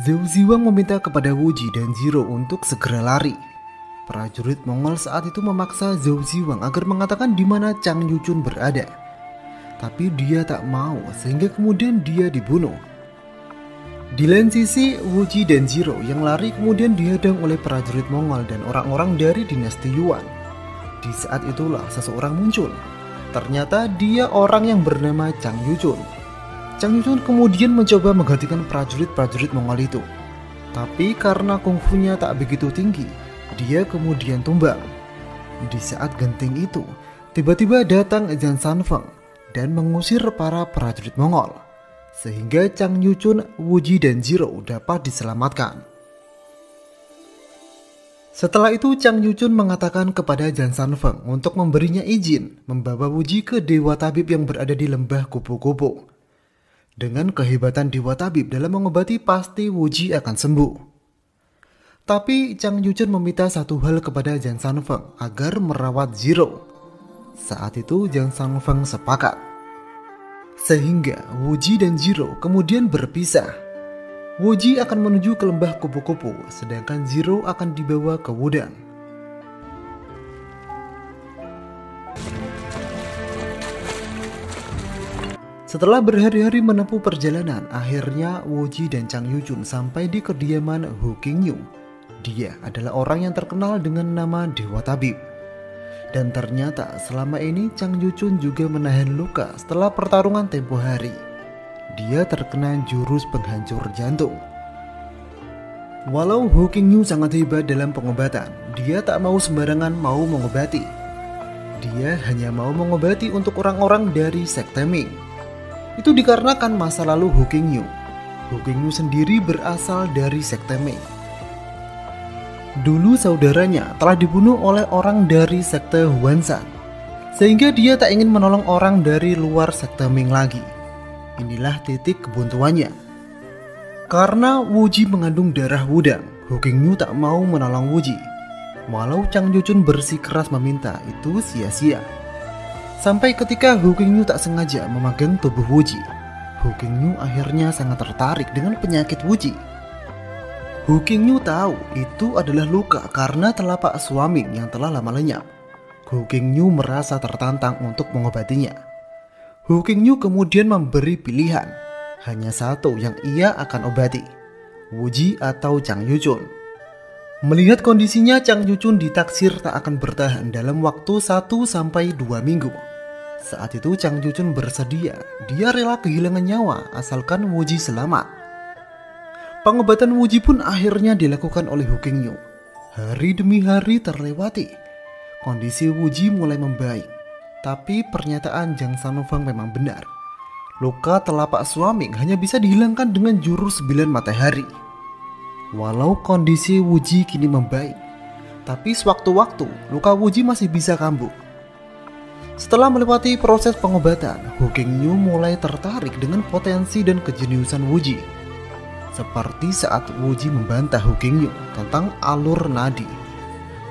Zhao Ziwang meminta kepada Wuji dan Ziro untuk segera lari. Prajurit Mongol saat itu memaksa Zhao Ziwang agar mengatakan di mana Chang Yuchun berada. Tapi dia tak mau sehingga kemudian dia dibunuh. Di lain sisi, Wuji dan Ziro yang lari kemudian dihadang oleh prajurit Mongol dan orang-orang dari dinasti Yuan. Di saat itulah seseorang muncul. Ternyata dia orang yang bernama Chang Yuchun. Chang Yuchun kemudian mencoba menggantikan prajurit-prajurit Mongol itu. Tapi karena kungfunya tak begitu tinggi, dia kemudian tumbang. Di saat genting itu, tiba-tiba datang Jiang Sanfeng dan mengusir para prajurit Mongol. Sehingga Chang Yuchun, Wuji dan Ziro dapat diselamatkan. Setelah itu Chang Yuchun mengatakan kepada Jiang Sanfeng untuk memberinya izin membawa Wuji ke Dewa Tabib yang berada di lembah kupu-kupu. Dengan kehebatan Dewa Tabib dalam mengobati, pasti Wuji akan sembuh. Tapi Chang Yuchun meminta satu hal kepada Jiang Sanfeng agar merawat Ziro. Saat itu Jiang Sanfeng sepakat. Sehingga Wuji dan Ziro kemudian berpisah. Wuji akan menuju ke lembah kupu-kupu, sedangkan Ziro akan dibawa ke Wudang. Setelah berhari-hari menempuh perjalanan, akhirnya Wuji dan Chang Yuchun sampai di kediaman Hu Qingyu. Dia adalah orang yang terkenal dengan nama Dewa Tabib. Dan ternyata selama ini Chang Yuchun juga menahan luka setelah pertarungan tempo hari. Dia terkena jurus penghancur jantung. Walau Hu Qingyu sangat hebat dalam pengobatan, dia tak mau sembarangan mau mengobati. Dia hanya mau mengobati untuk orang-orang dari sekte Ming. Itu dikarenakan masa lalu Hu Qingyu. Hu Qingyu sendiri berasal dari sekte Ming. Dulu saudaranya telah dibunuh oleh orang dari sekte Huanshan, sehingga dia tak ingin menolong orang dari luar sekte Ming lagi. Inilah titik kebuntuannya. Karena Wuji mengandung darah Wudang, Hu Qingyu tak mau menolong Wuji. Walau Chang Yuchun bersikeras meminta, itu sia-sia. Sampai ketika Hu Qingyu tak sengaja memegang tubuh Wuji, Hu Qingyu akhirnya sangat tertarik dengan penyakit Wuji. Hu Qingyu tahu itu adalah luka karena telapak Suaming yang telah lama lenyap. Hu Qingyu merasa tertantang untuk mengobatinya. Hu Qingyu kemudian memberi pilihan, hanya satu yang ia akan obati, Wuji atau Chang Yuchun. Melihat kondisinya, Chang Yuchun ditaksir tak akan bertahan dalam waktu 1-2 minggu. Saat itu Chang Juchun bersedia, dia rela kehilangan nyawa asalkan Wuji selamat. Pengobatan Wuji pun akhirnya dilakukan oleh Hu Qingyu. Hari demi hari terlewati. Kondisi Wuji mulai membaik. Tapi pernyataan Zhang Sanufeng memang benar. Luka telapak suami hanya bisa dihilangkan dengan jurus 9 matahari. Walau kondisi Wuji kini membaik, tapi sewaktu-waktu luka Wuji masih bisa kambuh. Setelah melewati proses pengobatan, Hu Qingyu mulai tertarik dengan potensi dan kejeniusan Wuji. Seperti saat Wuji membantah Hu Qingyu tentang alur nadi.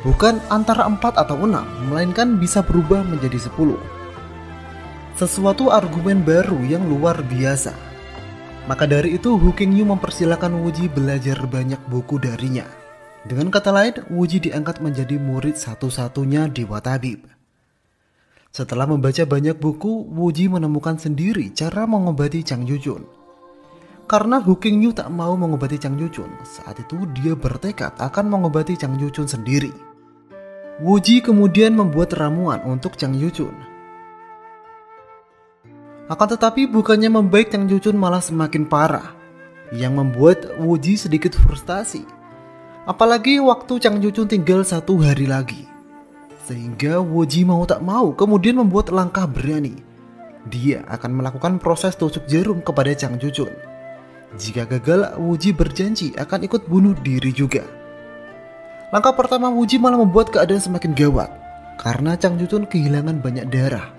Bukan antara 4 atau 6, melainkan bisa berubah menjadi 10. Sesuatu argumen baru yang luar biasa. Maka dari itu Hu Qingyu mempersilahkan Wuji belajar banyak buku darinya. Dengan kata lain, Wuji diangkat menjadi murid satu-satunya Dewa Tabib. Setelah membaca banyak buku, Wuji menemukan sendiri cara mengobati Chang Juchun. Karena Hu Qingyu tak mau mengobati Chang Juchun, saat itu dia bertekad akan mengobati Chang Juchun sendiri. Wuji kemudian membuat ramuan untuk Chang Juchun. Akan tetapi bukannya membaik, Chang Juchun malah semakin parah, yang membuat Wuji sedikit frustasi. Apalagi waktu Chang Juchun tinggal 1 hari lagi. Sehingga Wuji mau tak mau kemudian membuat langkah berani. Dia akan melakukan proses tusuk jarum kepada Chang Juchun. Jika gagal, Wuji berjanji akan ikut bunuh diri juga. Langkah pertama Wuji malah membuat keadaan semakin gawat, karena Chang Juchun kehilangan banyak darah.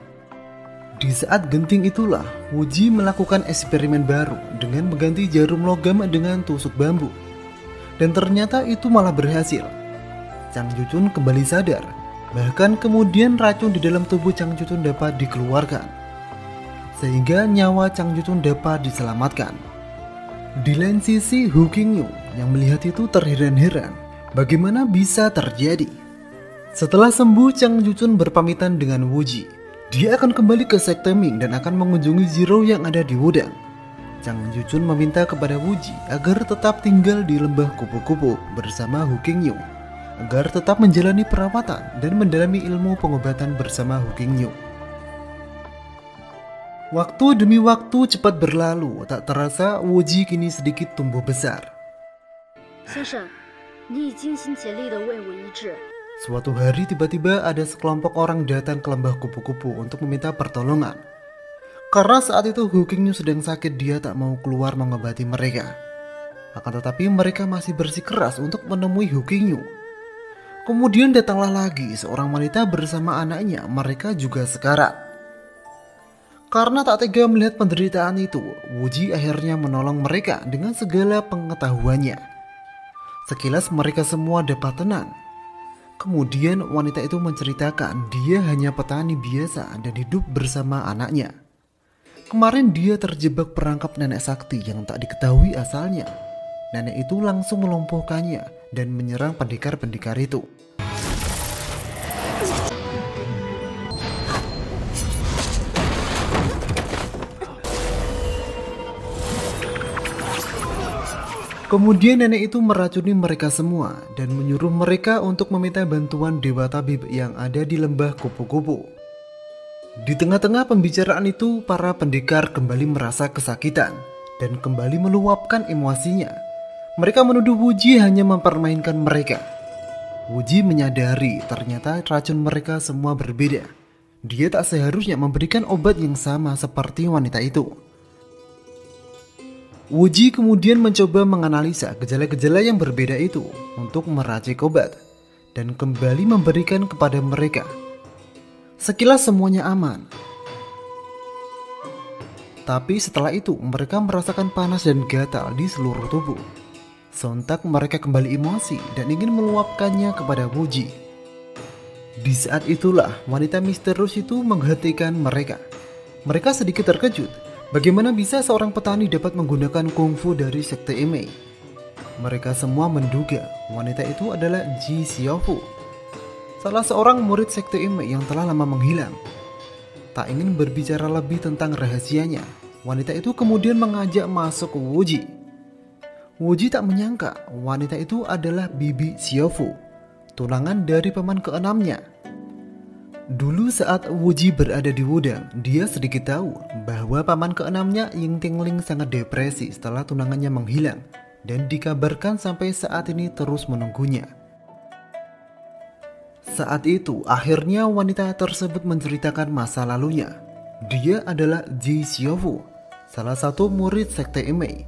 Di saat genting itulah, Wuji melakukan eksperimen baru dengan mengganti jarum logam dengan tusuk bambu. Dan ternyata itu malah berhasil. Chang Juchun kembali sadar, bahkan kemudian racun di dalam tubuh Chang Juchun dapat dikeluarkan. Sehingga nyawa Chang Juchun dapat diselamatkan. Di lain sisi, Hu Qingyu yang melihat itu terheran-heran bagaimana bisa terjadi. Setelah sembuh, Chang Juchun berpamitan dengan Wuji. Dia akan kembali ke Sekte Ming dan akan mengunjungi Zero yang ada di Wudang. Chang Juchun meminta kepada Wuji agar tetap tinggal di lembah kupu-kupu bersama Hu Qingyu, agar tetap menjalani perawatan dan mendalami ilmu pengobatan bersama Hu Qingyu. Waktu demi waktu cepat berlalu, tak terasa Wuji kini sedikit tumbuh besar. Suatu hari tiba-tiba ada sekelompok orang datang ke lembah kupu-kupu untuk meminta pertolongan. Karena saat itu Hu Qingyu sedang sakit, dia tak mau keluar mengobati mereka. Akan tetapi mereka masih bersikeras untuk menemui Hu Qingyu. Kemudian datanglah lagi seorang wanita bersama anaknya, mereka juga sekarat. Karena tak tega melihat penderitaan itu, Wuji akhirnya menolong mereka dengan segala pengetahuannya. Sekilas mereka semua dapat tenang. Kemudian wanita itu menceritakan dia hanya petani biasa dan hidup bersama anaknya. Kemarin dia terjebak perangkap nenek sakti yang tak diketahui asalnya. Nenek itu langsung melumpuhkannya dan menyerang pendekar-pendekar itu. Kemudian nenek itu meracuni mereka semua dan menyuruh mereka untuk meminta bantuan Dewa Tabib yang ada di lembah kupu-kupu. Di tengah-tengah pembicaraan itu, para pendekar kembali merasa kesakitan dan kembali meluapkan emosinya. Mereka menuduh Wuji hanya mempermainkan mereka. Wuji menyadari ternyata racun mereka semua berbeda. Dia tak seharusnya memberikan obat yang sama seperti wanita itu. Wuji kemudian mencoba menganalisa gejala-gejala yang berbeda itu untuk meracik obat dan kembali memberikan kepada mereka. Sekilas semuanya aman. Tapi setelah itu mereka merasakan panas dan gatal di seluruh tubuh. Sontak mereka kembali emosi dan ingin meluapkannya kepada Wuji. Di saat itulah wanita misterius itu menghentikan mereka. Mereka sedikit terkejut. Bagaimana bisa seorang petani dapat menggunakan kungfu dari Sekte Imei? Mereka semua menduga wanita itu adalah Ji Xiaofu, salah seorang murid Sekte Imei yang telah lama menghilang. Tak ingin berbicara lebih tentang rahasianya, wanita itu kemudian mengajak masuk Wuji. Wuji tak menyangka wanita itu adalah Bibi Xiaofu, tunangan dari paman keenamnya. Dulu saat Wuji berada di Wudang, dia sedikit tahu bahwa paman keenamnya Ying Tingling sangat depresi setelah tunangannya menghilang dan dikabarkan sampai saat ini terus menunggunya. Saat itu, akhirnya wanita tersebut menceritakan masa lalunya. Dia adalah Ji Xiaofu, salah satu murid sekte Emei.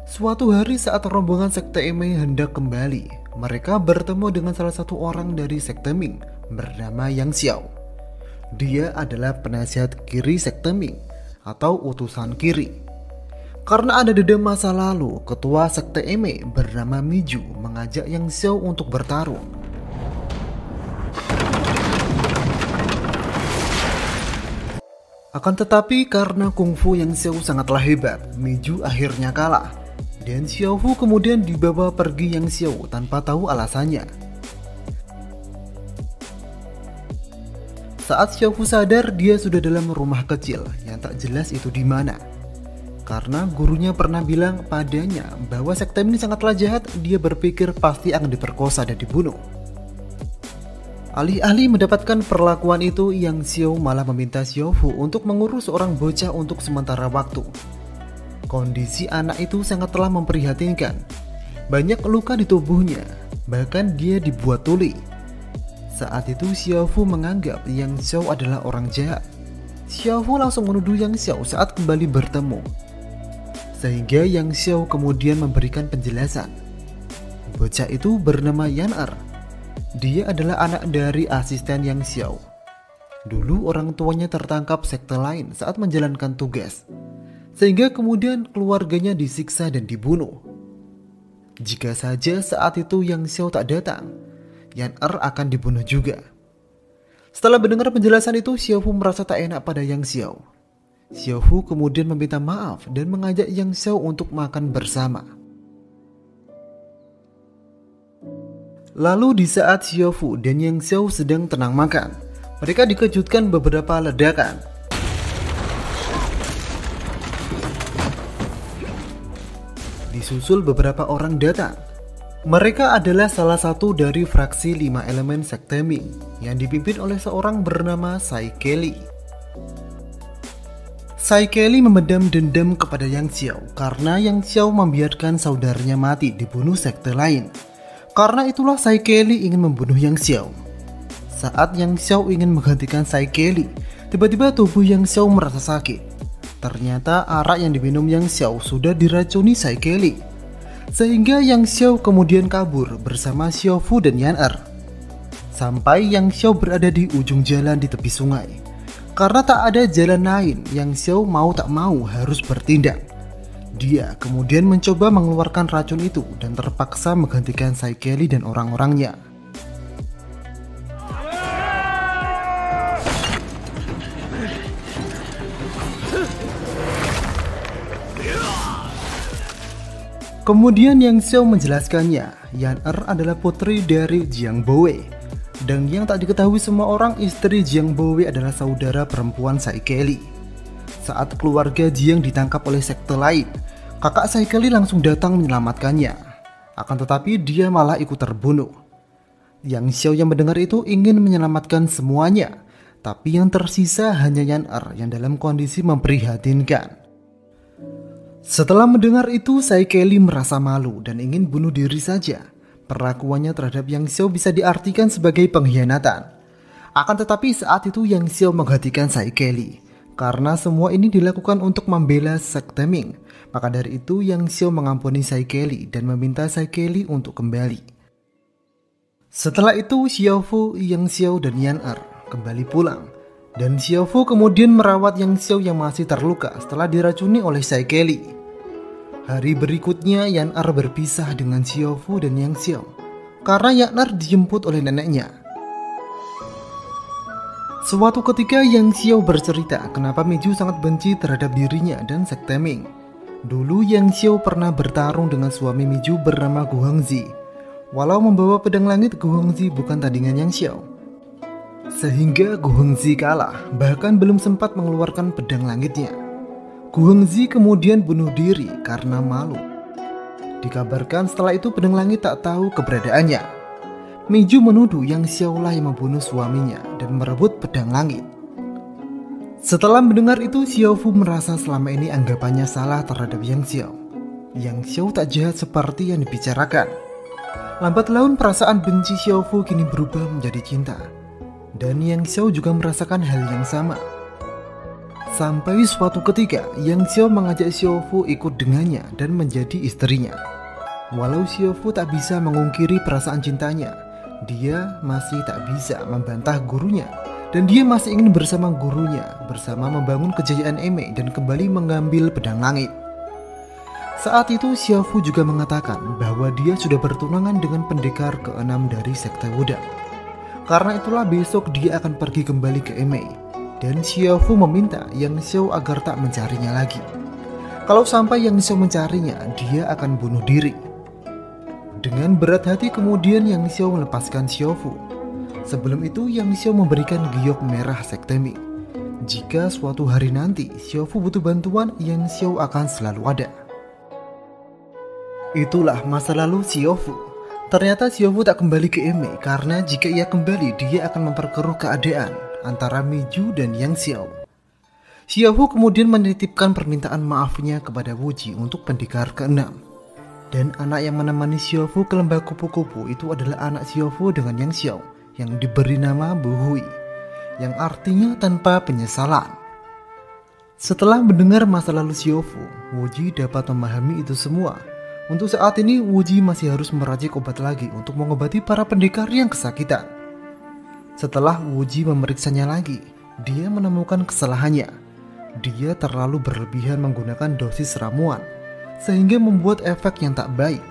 Suatu hari saat rombongan sekte Emei hendak kembali, mereka bertemu dengan salah satu orang dari sekte Ming bernama Yang Xiao. Dia adalah penasihat kiri sekte Ming atau utusan kiri. Karena ada dendam masa lalu, ketua sekte Emei bernama Miju mengajak Yang Xiao untuk bertarung. Akan tetapi karena kungfu Yang Xiao sangatlah hebat, Miju akhirnya kalah. Dan Xiaofu kemudian dibawa pergi Yang Xiao tanpa tahu alasannya. Saat Xiaofu sadar, dia sudah dalam rumah kecil yang tak jelas itu di mana. Karena gurunya pernah bilang padanya bahwa sekte ini sangatlah jahat, dia berpikir pasti akan diperkosa dan dibunuh. Alih-alih mendapatkan perlakuan itu, Yang Xiao malah meminta Xiaofu untuk mengurus seorang bocah untuk sementara waktu. Kondisi anak itu sangatlah memprihatinkan. Banyak luka di tubuhnya, bahkan dia dibuat tuli. Saat itu Xiaofu menganggap Yang Xiao adalah orang jahat. Xiaofu langsung menuduh Yang Xiao saat kembali bertemu. Sehingga Yang Xiao kemudian memberikan penjelasan. Bocah itu bernama Yan Er. Dia adalah anak dari asisten Yang Xiao. Dulu orang tuanya tertangkap sekte lain saat menjalankan tugas, sehingga kemudian keluarganya disiksa dan dibunuh. Jika saja saat itu Yang Xiao tak datang, Yan Er akan dibunuh juga. Setelah mendengar penjelasan itu, Xiaofu merasa tak enak pada Yang Xiao. Xiaofu kemudian meminta maaf dan mengajak Yang Xiao untuk makan bersama. Lalu di saat Xiaofu dan Yang Xiao sedang tenang makan, mereka dikejutkan beberapa ledakan. Disusul beberapa orang datang. Mereka adalah salah satu dari fraksi 5 elemen sekte Ming yang dipimpin oleh seorang bernama Sai Kelly. Sai Kelly memendam dendam kepada Yang Xiao karena Yang Xiao membiarkan saudaranya mati dibunuh sekte lain. Karena itulah Sai Kelly ingin membunuh Yang Xiao. Saat Yang Xiao ingin menggantikan Sai Kelly, tiba-tiba tubuh Yang Xiao merasa sakit. Ternyata arak yang diminum Yang Xiao sudah diracuni Sai Kelly. Sehingga Yang Xiao kemudian kabur bersama Xiaofu dan Yan Er. Sampai Yang Xiao berada di ujung jalan di tepi sungai. Karena tak ada jalan lain, Yang Xiao mau tak mau harus bertindak. Dia kemudian mencoba mengeluarkan racun itu dan terpaksa menggantikan Sai Kelly dan orang-orangnya. Kemudian Yang Xiao menjelaskannya, Yan Er adalah putri dari Jiang Bowe. Dan yang tak diketahui semua orang, istri Jiang Bowe adalah saudara perempuan Sai Kelly. Saat keluarga Jiang ditangkap oleh sekte lain, kakak Sai Kelly langsung datang menyelamatkannya. Akan tetapi dia malah ikut terbunuh. Yang Xiao yang mendengar itu ingin menyelamatkan semuanya, tapi yang tersisa hanya Yan Er yang dalam kondisi memprihatinkan. Setelah mendengar itu, Sai Kelly merasa malu dan ingin bunuh diri saja. Perlakuannya terhadap Yang Xiao bisa diartikan sebagai pengkhianatan. Akan tetapi saat itu Yang Xiao menggantikan Sai Kelly. Karena semua ini dilakukan untuk membela sekte Ming, maka dari itu Yang Xiao mengampuni Sai Kelly dan meminta Sai Kelly untuk kembali. Setelah itu Xiaofu, Yang Xiao dan Yan Er kembali pulang. Dan Xiaofu kemudian merawat Yang Xiao yang masih terluka setelah diracuni oleh Sai Kelly. Hari berikutnya Yan Er berpisah dengan Xiaofu dan Yang Xiao karena Yan Er dijemput oleh neneknya. Suatu ketika Yang Xiao bercerita kenapa Miju sangat benci terhadap dirinya dan sekte Ming. Dulu Yang Xiao pernah bertarung dengan suami Miju bernama Gu Hongzi. Walau membawa pedang langit, Gu Hongzi bukan tandingan Yang Xiao. Sehingga Gu Hongzi kalah, bahkan belum sempat mengeluarkan pedang langitnya. Gu Hongzi kemudian bunuh diri karena malu. Dikabarkan setelah itu pedang langit tak tahu keberadaannya. Miju menuduh Yang Xiao lah yang membunuh suaminya dan merebut pedang langit. Setelah mendengar itu, Xiaofu merasa selama ini anggapannya salah terhadap Yang Xiao. Yang Xiao tak jahat seperti yang dibicarakan. Lambat laun perasaan benci Xiaofu kini berubah menjadi cinta. Dan Yang Xiao juga merasakan hal yang sama. Sampai suatu ketika, Yang Xiao mengajak Xiaofu ikut dengannya dan menjadi istrinya. Walau Xiaofu tak bisa mengungkiri perasaan cintanya, dia masih tak bisa membantah gurunya. Dan dia masih ingin bersama gurunya, bersama membangun kejayaan Eme dan kembali mengambil pedang langit. Saat itu Xiaofu juga mengatakan bahwa dia sudah bertunangan dengan pendekar ke-6 dari sekte Wudang. Karena itulah besok dia akan pergi kembali ke Eme. Dan Xiaofu meminta Yang Xiao agar tak mencarinya lagi. Kalau sampai Yang Xiao mencarinya, dia akan bunuh diri. Dengan berat hati kemudian Yang Xiao melepaskan Xiaofu. Sebelum itu Yang Xiao memberikan giok merah sekte Ming. Jika suatu hari nanti Xiaofu butuh bantuan, Yang Xiao akan selalu ada. Itulah masa lalu Xiaofu. Ternyata Xiaofu tak kembali ke Eme karena jika ia kembali dia akan memperkeruh keadaan antara Miju dan Yang Xiao. Xiaofu kemudian menitipkan permintaan maafnya kepada Wuji untuk pendekar ke-6. Dan anak yang menemani Xiaofu ke lembah kupu-kupu itu adalah anak Xiaofu dengan Yang Xiao yang diberi nama Bu Hui, yang artinya tanpa penyesalan. Setelah mendengar masa lalu Xiaofu, Wuji dapat memahami itu semua. Untuk saat ini Wuji masih harus meracik obat lagi untuk mengobati para pendekar yang kesakitan. Setelah Wuji memeriksanya lagi, dia menemukan kesalahannya. Dia terlalu berlebihan menggunakan dosis ramuan, sehingga membuat efek yang tak baik.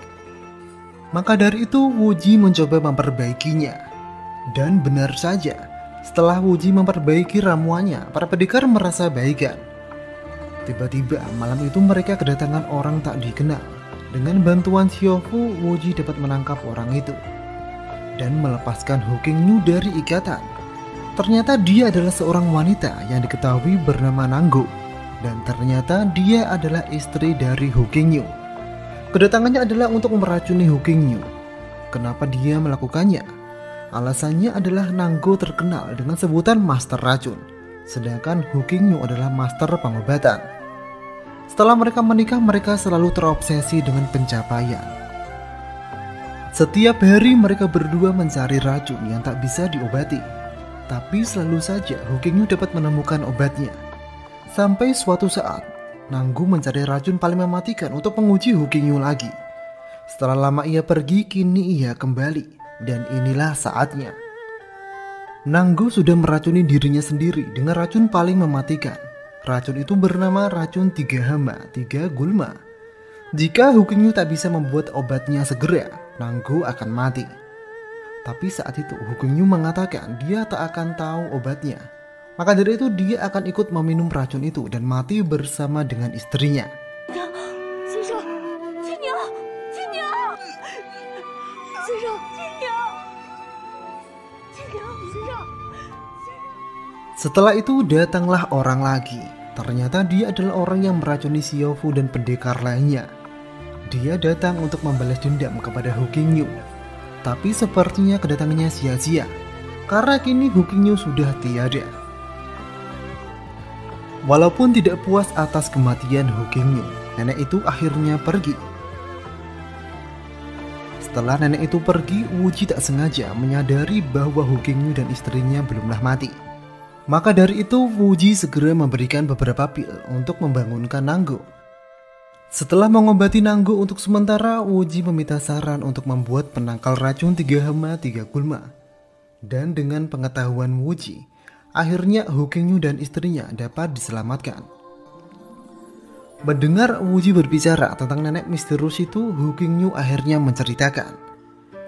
Maka dari itu Wuji mencoba memperbaikinya. Dan benar saja, setelah Wuji memperbaiki ramuannya, para pendekar merasa baikan. Tiba-tiba malam itu mereka kedatangan orang tak dikenal. Dengan bantuan Xiaofu, Wuji dapat menangkap orang itu dan melepaskan Hu Qingyu dari ikatan. Ternyata dia adalah seorang wanita yang diketahui bernama Nanggo. Dan ternyata dia adalah istri dari Hu Qingyu. Kedatangannya adalah untuk meracuni Hu Qingyu. Kenapa dia melakukannya? Alasannya adalah Nanggo terkenal dengan sebutan master racun, sedangkan Hu Qingyu adalah master pengobatan. Setelah mereka menikah, mereka selalu terobsesi dengan pencapaian. Setiap hari mereka berdua mencari racun yang tak bisa diobati. Tapi selalu saja Hu Qingyu dapat menemukan obatnya. Sampai suatu saat, Nanggo mencari racun paling mematikan untuk menguji Hu Qingyu lagi. Setelah lama ia pergi, kini ia kembali. Dan inilah saatnya. Nanggo sudah meracuni dirinya sendiri dengan racun paling mematikan. Racun itu bernama racun 3 hama, 3 gulma. Jika Hu Qingyu tak bisa membuat obatnya segera, Nanggo akan mati. Tapi saat itu Hu Qingyu mengatakan dia tak akan tahu obatnya. Maka dari itu dia akan ikut meminum racun itu dan mati bersama dengan istrinya. Setelah itu datanglah orang lagi. Ternyata dia adalah orang yang meracuni Xiaofu dan pendekar lainnya. Dia datang untuk membalas dendam kepada Hu Qingyu. Tapi sepertinya kedatangannya sia-sia, karena kini Hu Qingyu sudah tiada. Walaupun tidak puas atas kematian Hu Qingyu, nenek itu akhirnya pergi. Setelah nenek itu pergi, Wuji tak sengaja menyadari bahwa Hu Qingyu dan istrinya belumlah mati. Maka dari itu Wuji segera memberikan beberapa pil untuk membangunkan Nanggo. Setelah mengobati Nanggo untuk sementara, Wuji meminta saran untuk membuat penangkal racun 3 hama 3 gulma. Dan dengan pengetahuan Wuji, akhirnya Hu Qingyu dan istrinya dapat diselamatkan. Mendengar Wuji berbicara tentang nenek misterius itu, Hu Qingyu akhirnya menceritakan.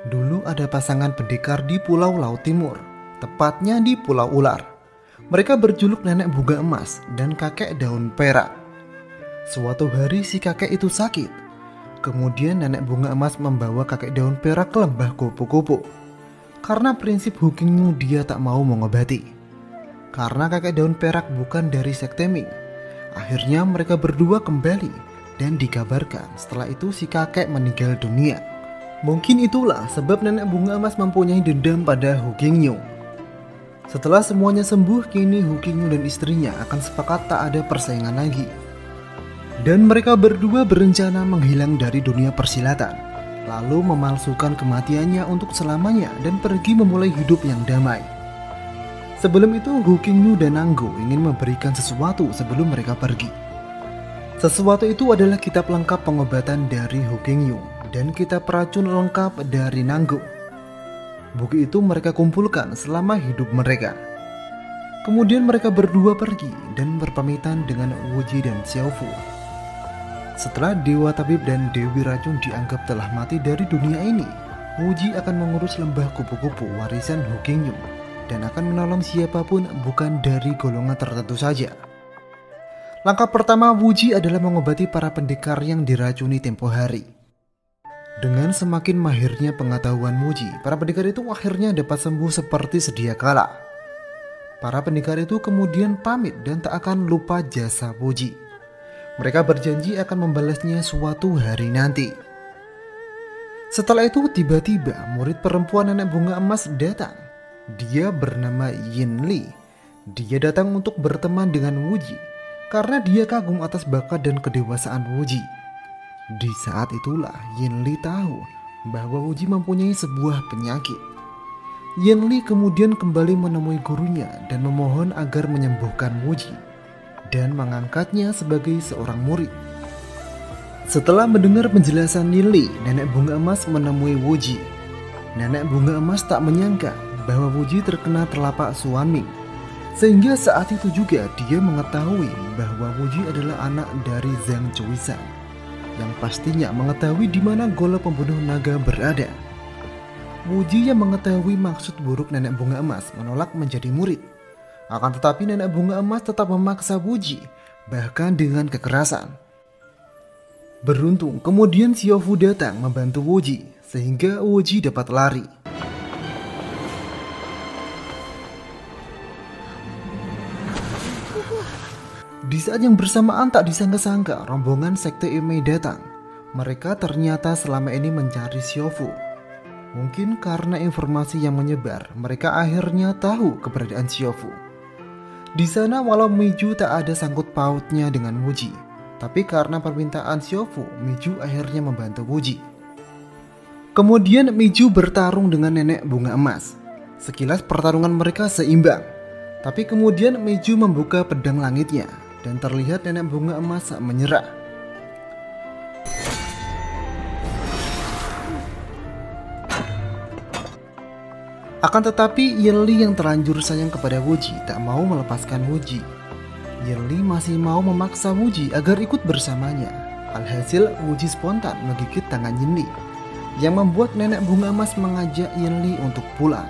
Dulu ada pasangan pendekar di Pulau Laut Timur, tepatnya di Pulau Ular. Mereka berjuluk nenek bunga emas dan kakek daun perak. Suatu hari si kakek itu sakit. Kemudian nenek bunga emas membawa kakek daun perak ke lembah kupu-kupu. Karena prinsip Hu Qingyu dia tak mau mengobati. Karena kakek daun perak bukan dari sekte Ming. Akhirnya mereka berdua kembali dan dikabarkan setelah itu si kakek meninggal dunia. Mungkin itulah sebab nenek bunga emas mempunyai dendam pada Hu Qingyu. Setelah semuanya sembuh, kini Hu Qingyu dan istrinya akan sepakat tak ada persaingan lagi. Dan mereka berdua berencana menghilang dari dunia persilatan, lalu memalsukan kematiannya untuk selamanya dan pergi memulai hidup yang damai. Sebelum itu, Hu Qingyu dan Nanggo ingin memberikan sesuatu sebelum mereka pergi. Sesuatu itu adalah kitab lengkap pengobatan dari Hu Qingyu dan kitab racun lengkap dari Nanggo. Buku itu mereka kumpulkan selama hidup mereka. Kemudian mereka berdua pergi dan berpamitan dengan Wuji dan Xiaofu. Setelah Dewa Tabib dan Dewi Racun dianggap telah mati dari dunia ini, Wuji akan mengurus lembah kupu-kupu warisan Hu Qingyu dan akan menolong siapapun bukan dari golongan tertentu saja. Langkah pertama Wuji adalah mengobati para pendekar yang diracuni tempo hari. Dengan semakin mahirnya pengetahuan Wuji, para pendekar itu akhirnya dapat sembuh seperti sedia kala. Para pendekar itu kemudian pamit dan tak akan lupa jasa Wuji. Mereka berjanji akan membalasnya suatu hari nanti. Setelah itu tiba-tiba murid perempuan nenek bunga emas datang. Dia bernama Yin Li. Dia datang untuk berteman dengan Wuji karena dia kagum atas bakat dan kedewasaan Wuji. Di saat itulah Yin Li tahu bahwa Wuji mempunyai sebuah penyakit. Yin Li kemudian kembali menemui gurunya dan memohon agar menyembuhkan Wuji dan mengangkatnya sebagai seorang murid. Setelah mendengar penjelasan Yin Li, nenek bunga emas menemui Wuji. Nenek bunga emas tak menyangka bahwa Wuji terkena telapak Xuanming, sehingga saat itu juga dia mengetahui bahwa Wuji adalah anak dari Zhang Chuisan, yang pastinya mengetahui di mana Golok Pembunuh Naga berada. Wuji yang mengetahui maksud buruk nenek bunga emas menolak menjadi murid. Akan tetapi nenek bunga emas tetap memaksa Wuji, bahkan dengan kekerasan. Beruntung kemudian Xiaofu datang membantu Wuji, sehingga Wuji dapat lari. Di saat yang bersamaan tak disangka-sangka rombongan sekte Imei datang. Mereka ternyata selama ini mencari Xiaofu. Mungkin karena informasi yang menyebar, mereka akhirnya tahu keberadaan Xiaofu. Di sana walau Miju tak ada sangkut pautnya dengan Wuji, tapi karena permintaan Xiaofu, Miju akhirnya membantu Wuji. Kemudian Miju bertarung dengan nenek bunga emas. Sekilas pertarungan mereka seimbang, tapi kemudian Miju membuka pedang langitnya dan terlihat nenek bunga emas menyerah. Akan tetapi Yin Li yang terlanjur sayang kepada Wuji tak mau melepaskan Wuji. Yin Li masih mau memaksa Wuji agar ikut bersamanya. Alhasil Wuji spontan menggigit tangan Yin Li, yang membuat nenek bunga emas mengajak Yin Li untuk pulang.